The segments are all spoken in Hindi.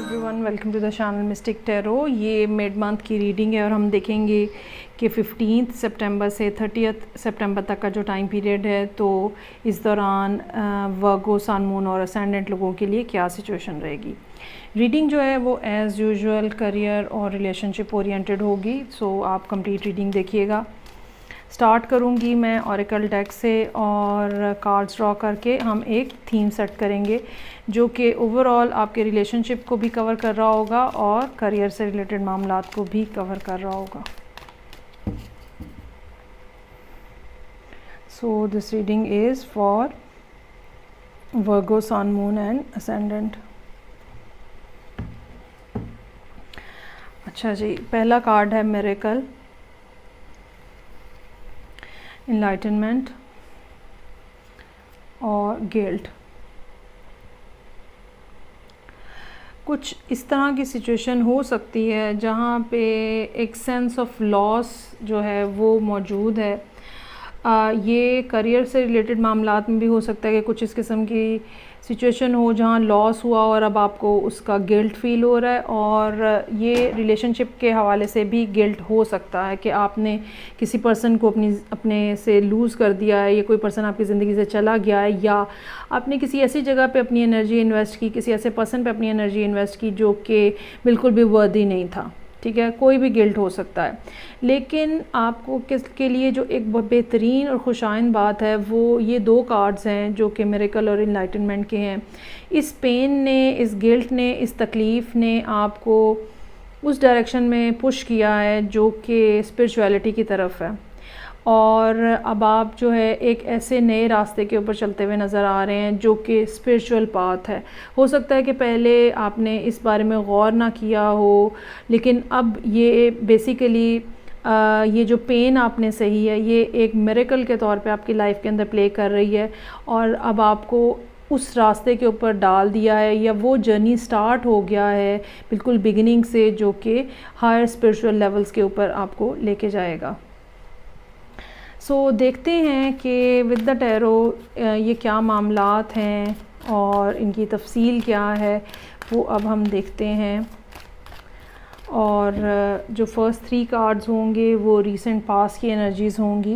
Everyone, welcome to the channel mystic tarot. ये मिड मंथ की रीडिंग है और हम देखेंगे कि 15 सितंबर से 30 सितंबर तक का जो टाइम पीरियड है, तो इस दौरान वर्गो, सन, मून और असेंडेंट लोगों के लिए क्या सिचुएशन रहेगी। रीडिंग जो है वो एज़ यूजुअल करियर और रिलेशनशिप ओरिएंटेड होगी, सो आप कंप्लीट रीडिंग देखिएगा। स्टार्ट करूँगी मैं ऑरेकल डेक से और कार्ड्स ड्रॉ करके हम एक थीम सेट करेंगे जो कि ओवरऑल आपके रिलेशनशिप को भी कवर कर रहा होगा और करियर से रिलेटेड मामलात को भी कवर कर रहा होगा। So this reading is for Virgo, sun, moon and ascendant. अच्छा जी, पहला कार्ड है मिरेकल, इनलाइटनमेंट और गिल्ट। कुछ इस तरह की सिचुएशन हो सकती है जहाँ पे एक सेंस ऑफ लॉस जो है वो मौजूद है। ये करियर से रिलेटेड मामलात में भी हो सकता है कि कुछ इस किस्म की सिचुएशन हो जहाँ लॉस हुआ और अब आपको उसका गिल्ट फ़ील हो रहा है, और ये रिलेशनशिप के हवाले से भी गिल्ट हो सकता है कि आपने किसी पर्सन को अपने से लूज़ कर दिया है, या कोई पर्सन आपकी ज़िंदगी से चला गया है, या आपने किसी ऐसी जगह पे अपनी एनर्जी इन्वेस्ट की, किसी ऐसे पर्सन पे अपनी एनर्जी इन्वेस्ट की जो कि बिल्कुल भी वर्दी नहीं था। ठीक है, कोई भी गिल्ट हो सकता है, लेकिन आपको किसके लिए जो एक बहुत बेहतरीन और खुशाइन बात है वो ये दो कार्ड्स हैं जो कि मिरेकल और इनलाइटनमेंट के हैं। इस पेन ने, इस गिल्ट ने, इस तकलीफ़ ने आपको उस डायरेक्शन में पुश किया है जो कि स्पिरिचुअलिटी की तरफ है, और अब आप जो है एक ऐसे नए रास्ते के ऊपर चलते हुए नज़र आ रहे हैं जो कि स्पिरिचुअल पाथ है। हो सकता है कि पहले आपने इस बारे में गौर ना किया हो, लेकिन अब ये बेसिकली ये जो पेन आपने सही है ये एक मिरेकल के तौर पे आपकी लाइफ के अंदर प्ले कर रही है, और अब आपको उस रास्ते के ऊपर डाल दिया है, या वो जर्नी स्टार्ट हो गया है बिल्कुल बिगिनिंग से, जो कि हायर स्पिरिचुअल लेवल्स के ऊपर आपको लेके जाएगा। सो देखते हैं कि विद द टैरो ये क्या मामलात हैं और इनकी तफसील क्या है, वो अब हम देखते हैं। और जो फर्स्ट 3 कार्ड्स होंगे वो रीसेंट पास की एनर्जीज़ होंगी।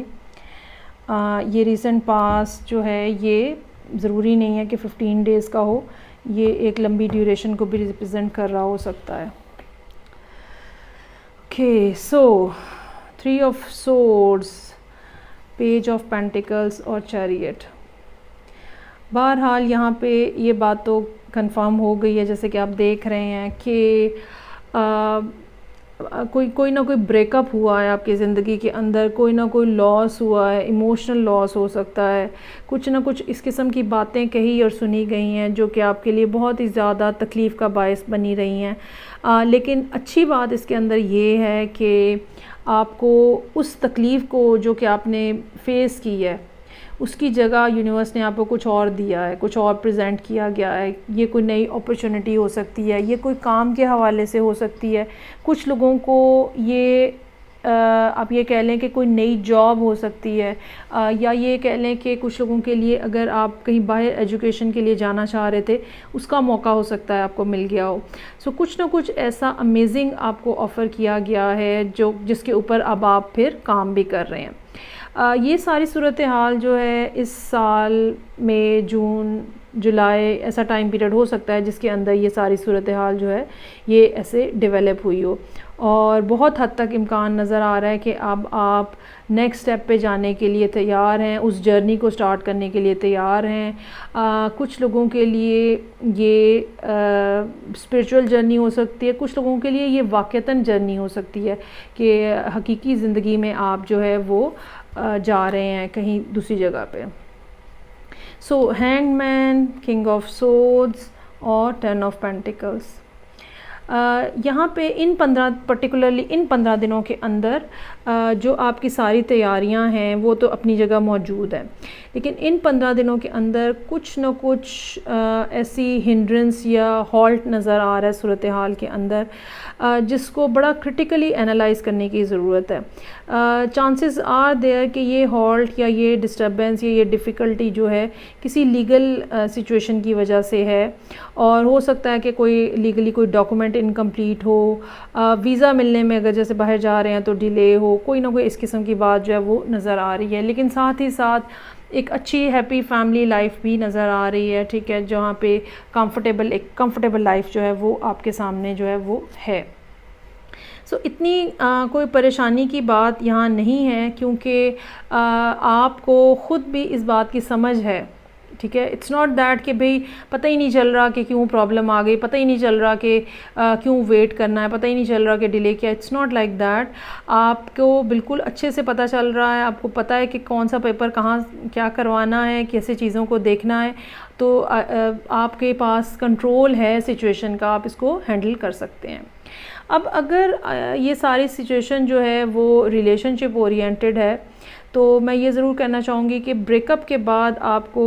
ये रीसेंट पास जो है ये ज़रूरी नहीं है कि 15 डेज़ का हो, ये एक लंबी ड्यूरेशन को भी रिप्रेजेंट कर रहा हो सकता है। Okay, so 3 of swords, page of pentacles और चैरियट। बहरहाल यहाँ पे ये बात तो कंफर्म हो गई है, जैसे कि आप देख रहे हैं कि कोई ना कोई ब्रेकअप हुआ है आपकी ज़िंदगी के अंदर, कोई ना कोई लॉस हुआ है, इमोशनल लॉस हो सकता है, कुछ ना कुछ इस किस्म की बातें कही और सुनी गई हैं जो कि आपके लिए बहुत ही ज़्यादा तकलीफ़ का बायस बनी रही हैं। लेकिन अच्छी बात इसके अंदर ये है कि आपको उस तकलीफ़ को जो कि आपने फ़ेस की है उसकी जगह यूनिवर्स ने आपको कुछ और दिया है, कुछ और प्रेजेंट किया गया है। ये कोई नई अपॉर्चुनिटी हो सकती है, ये कोई काम के हवाले से हो सकती है, कुछ लोगों को ये आप ये कह लें कि कोई नई जॉब हो सकती है, या ये कह लें कि कुछ लोगों के लिए अगर आप कहीं बाहर एजुकेशन के लिए जाना चाह रहे थे उसका मौका हो सकता है आपको मिल गया हो। सो कुछ ना कुछ ऐसा अमेजिंग आपको ऑफ़र किया गया है जो जिसके ऊपर अब आप फिर काम भी कर रहे हैं। ये सारी सूरत हाल जो है इस साल में जून जुलाई ऐसा टाइम पीरियड हो सकता है जिसके अंदर ये सारी सूरत हाल जो है ये ऐसे डेवलप हुई हो, और बहुत हद तक इम्कान नज़र आ रहा है कि अब आप नेक्स्ट स्टेप पे जाने के लिए तैयार हैं, उस जर्नी को स्टार्ट करने के लिए तैयार हैं। कुछ लोगों के लिए ये स्पिरिचुअल जर्नी हो सकती है, कुछ लोगों के लिए ये वाक़तन जर्नी हो सकती है कि हकीकी ज़िंदगी में आप जो है वो जा रहे हैं कहीं दूसरी जगह पे। सो हैंगमैन, किंग ऑफ सोर्ड्स और 10 ऑफ पेंटिकल्स। यहाँ पे पर्टिकुलरली इन 15 दिनों के अंदर जो आपकी सारी तैयारियां हैं वो तो अपनी जगह मौजूद है, लेकिन इन 15 दिनों के अंदर कुछ न कुछ ऐसी हिंड्रेंस या हॉल्ट नज़र आ रहा है सूरत हाल के अंदर, जिसको बड़ा क्रिटिकली एनालाइज करने की ज़रूरत है। चांसेस आर देयर कि ये हॉल्ट या ये डिस्टर्बेंस या ये डिफ़िकल्टी जो है किसी लीगल सिचुएशन की वजह से है, और हो सकता है कि कोई लीगली कोई डॉक्यूमेंट इनकम्प्लीट हो, वीज़ा मिलने में अगर जैसे बाहर जा रहे हैं तो डिले हो, कोई ना कोई इस किस्म की बात जो है वो नज़र आ रही है। लेकिन साथ ही साथ एक अच्छी हैप्पी फैमिली लाइफ भी नज़र आ रही है, ठीक है, जहाँ पे एक कंफर्टेबल लाइफ जो है वो आपके सामने जो है वो है। सो इतनी कोई परेशानी की बात यहाँ नहीं है, क्योंकि आपको ख़ुद भी इस बात की समझ है, ठीक है। इट्स नॉट दैट कि भाई पता ही नहीं चल रहा कि क्यों प्रॉब्लम आ गई, पता ही नहीं चल रहा कि क्यों वेट करना है, पता ही नहीं चल रहा कि डिले किया। It's not like that. आपको बिल्कुल अच्छे से पता चल रहा है, आपको पता है कि कौन सा पेपर कहाँ क्या करवाना है, कैसे चीज़ों को देखना है, तो आपके पास कंट्रोल है सिचुएशन का, आप इसको हैंडल कर सकते हैं। अब अगर ये सारी सिचुएशन जो है वो रिलेशनशिप ओरिएंटेड है, तो मैं ये ज़रूर कहना चाहूँगी कि ब्रेकअप के बाद आपको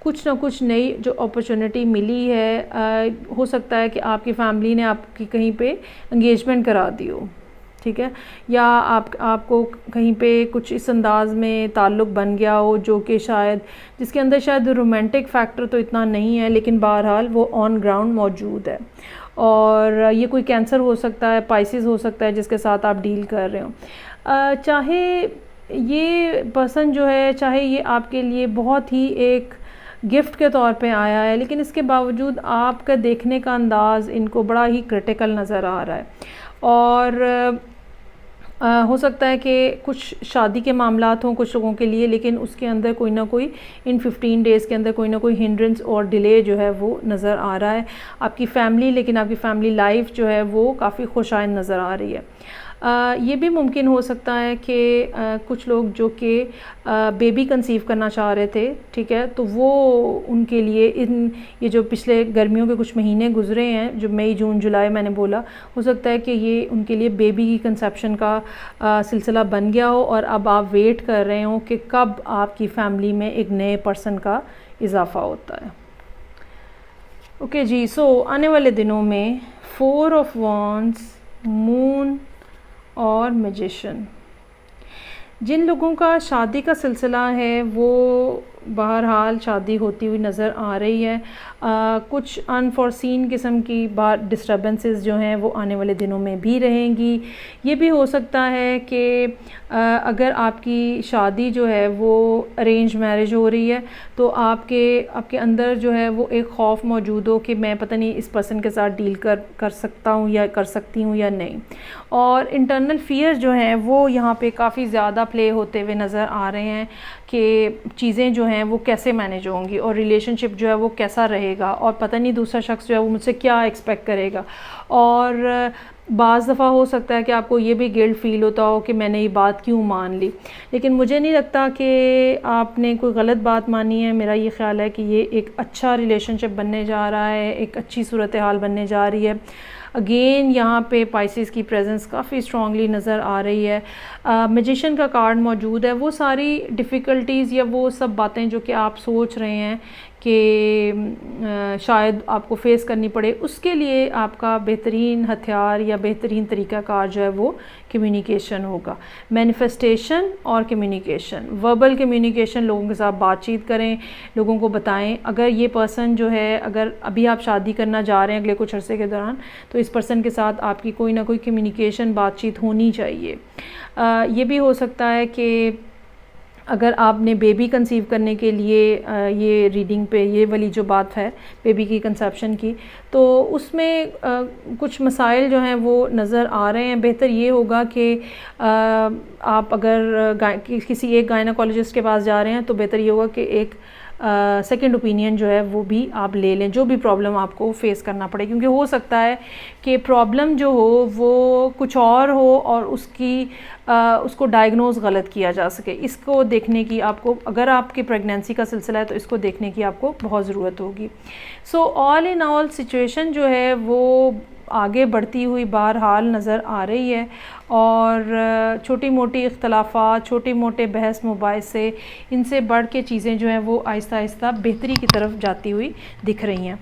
कुछ ना कुछ नई जो अपॉर्चुनिटी मिली है, हो सकता है कि आपकी फैमिली ने आपकी कहीं पे एंगेजमेंट करा दी हो, ठीक है, या आपको कहीं पे कुछ इस अंदाज में ताल्लुक़ बन गया हो जो कि जिसके अंदर शायद रोमांटिक फैक्टर तो इतना नहीं है, लेकिन बहरहाल वो ऑन ग्राउंड मौजूद है। और ये कोई कैंसर हो सकता है, पाइसिस हो सकता है जिसके साथ आप डील कर रहे हो। चाहे ये पर्सन जो है, चाहे ये आपके लिए बहुत ही एक गिफ्ट के तौर पे आया है, लेकिन इसके बावजूद आपका देखने का अंदाज़ इनको बड़ा ही क्रिटिकल नज़र आ रहा है। और हो सकता है कि कुछ शादी के मामलात हों कुछ लोगों के लिए, लेकिन उसके अंदर कोई ना कोई इन 15 डेज़ के अंदर कोई ना कोई हिंड्रेंस और डिले जो है वो नज़र आ रहा है। आपकी फ़ैमिली, लेकिन आपकी फ़ैमिली लाइफ जो है वो काफ़ी खुशाइंद नज़र आ रही है। ये भी मुमकिन हो सकता है कि कुछ लोग जो कि बेबी कंसीव करना चाह रहे थे, ठीक है, तो वो उनके लिए ये जो पिछले गर्मियों के कुछ महीने गुजरे हैं, जो मई जून जुलाई मैंने बोला, हो सकता है कि ये उनके लिए बेबी की कंसेप्शन का सिलसिला बन गया हो, और अब आप वेट कर रहे हो कि कब आपकी फ़ैमिली में एक नए पर्सन का इजाफ़ा होता है। ओके जी, सो आने वाले दिनों में 4 ऑफ वॉन्ड्स, मून और मैजिशियन, जिन लोगों का शादी का सिलसिला है वो बहरहाल शादी होती हुई नज़र आ रही है। कुछ अनफॉर्सीन किस्म की डिस्टर्बेंसेस जो हैं वो आने वाले दिनों में भी रहेंगी। ये भी हो सकता है कि अगर आपकी शादी जो है वो अरेंज मैरिज हो रही है, तो आपके अंदर जो है वो एक ख़ौफ मौजूद हो कि मैं पता नहीं इस पर्सन के साथ डील कर सकता हूँ या कर सकती हूँ या नहीं। और इंटरनल फियर जो हैं वो यहाँ पे काफ़ी ज़्यादा प्ले होते हुए नज़र आ रहे हैं कि चीज़ें जो हैं वो कैसे मैनेज होंगी, और रिलेशनशिप जो है वो कैसा रहेगा, और पता नहीं दूसरा शख्स जो है वो मुझसे क्या एक्सपेक्ट करेगा। और बाज़ दफ़ा हो सकता है कि आपको ये भी गिल्ट फ़ील होता हो कि मैंने ये बात क्यों मान ली, लेकिन मुझे नहीं लगता कि आपने कोई गलत बात मानी है। मेरा ये ख़्याल है कि ये एक अच्छा रिलेशनशिप बनने जा रहा है, एक अच्छी सूरत हाल बनने जा रही है। अगेन यहाँ पे पाइसिस की प्रेजेंस काफ़ी स्ट्रॉन्गली नज़र आ रही है। मैजिशियन का कार्ड मौजूद है। वो सारी डिफ़िकल्टीज़ या वो सब बातें जो कि आप सोच रहे हैं कि शायद आपको फ़ेस करनी पड़े, उसके लिए आपका बेहतरीन हथियार या बेहतरीन तरीक़ाकार जो है वो कम्युनिकेशन होगा। मैनिफेस्टेशन और कम्युनिकेशन, वर्बल कम्युनिकेशन, लोगों के साथ बातचीत करें, लोगों को बताएं। अगर ये पर्सन जो है, अगर अभी आप शादी करना जा रहे हैं अगले कुछ अरसे के दौरान, तो इस पर्सन के साथ आपकी कोई ना कोई कम्युनिकेशन बातचीत होनी चाहिए। ये भी हो सकता है कि अगर आपने बेबी कंसीव करने के लिए ये रीडिंग पे ये वाली जो बात है बेबी की कंसेप्शन की, तो उसमें कुछ मसाइल जो हैं वो नज़र आ रहे हैं। बेहतर ये होगा कि आप अगर किसी एक गायनेकोलॉजिस्ट के पास जा रहे हैं, तो बेहतर ये होगा कि एक सेकंड ओपिनियन जो है वो भी आप ले लें, जो भी प्रॉब्लम आपको फेस करना पड़े, क्योंकि हो सकता है कि प्रॉब्लम जो हो वो कुछ और हो और उसको डायग्नोज गलत किया जा सके। इसको देखने की आपको, अगर आपकी प्रेगनेंसी का सिलसिला है तो इसको देखने की आपको बहुत ज़रूरत होगी। So all in all situation जो है वो आगे बढ़ती हुई बहरहाल नज़र आ रही है और छोटी मोटी इख्तलाफात, छोटे मोटे बहस मुबाहिस से इनसे बढ़ के चीज़ें जो हैं वो आहिस्ता आहिस्ता बेहतरी की तरफ जाती हुई दिख रही हैं।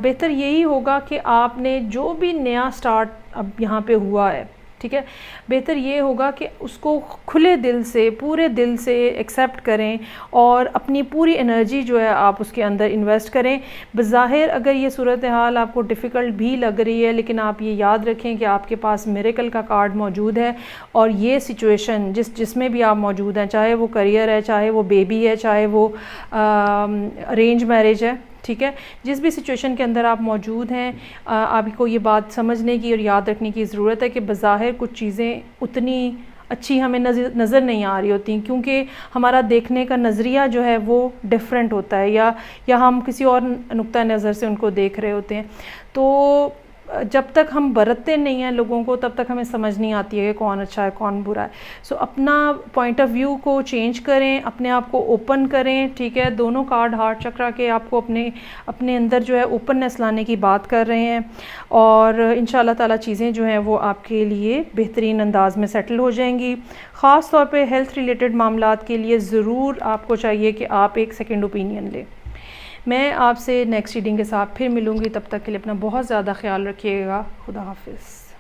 बेहतर यही होगा कि आपने जो भी नया स्टार्ट अब यहाँ पे हुआ है, ठीक है, बेहतर ये होगा कि उसको खुले दिल से, पूरे दिल से एक्सेप्ट करें और अपनी पूरी एनर्जी जो है आप उसके अंदर इन्वेस्ट करें। बज़ाहिर अगर ये सूरत हाल आपको डिफ़िकल्ट भी लग रही है, लेकिन आप ये याद रखें कि आपके पास मिरेकल का कार्ड मौजूद है और ये सिचुएशन जिसमें भी आप मौजूद हैं, चाहे वो करियर है, चाहे वो बेबी है, चाहे वो अरेंज मैरिज है, ठीक है, जिस भी सिचुएशन के अंदर आप मौजूद हैं, आपको ये बात समझने की और याद रखने की ज़रूरत है कि बज़ाहिर कुछ चीज़ें उतनी अच्छी हमें नज़र नहीं आ रही होती, क्योंकि हमारा देखने का नज़रिया जो है वो डिफरेंट होता है, या हम किसी और नुक्ता नज़र से उनको देख रहे होते हैं। तो जब तक हम बरतते नहीं हैं लोगों को, तब तक हमें समझ नहीं आती है कि कौन अच्छा है कौन बुरा है। सो अपना पॉइंट ऑफ व्यू को चेंज करें, अपने आप को ओपन करें, ठीक है। दोनों कार्ड हार्ट चक्रा के आपको अपने अंदर जो है ओपननेस लाने की बात कर रहे हैं और इंशाल्लाह ताला चीज़ें जो हैं वो आपके लिए बेहतरीन अंदाज में सेटल हो जाएंगी। ख़ास तौर पे हेल्थ रिलेटेड मामलात के लिए ज़रूर आपको चाहिए कि आप एक सेकेंड ओपिनियन लें। मैं आपसे नेक्स्ट रीडिंग के साथ फिर मिलूँगी, तब तक के लिए अपना बहुत ज़्यादा ख्याल रखिएगा। खुदा हाफिज़।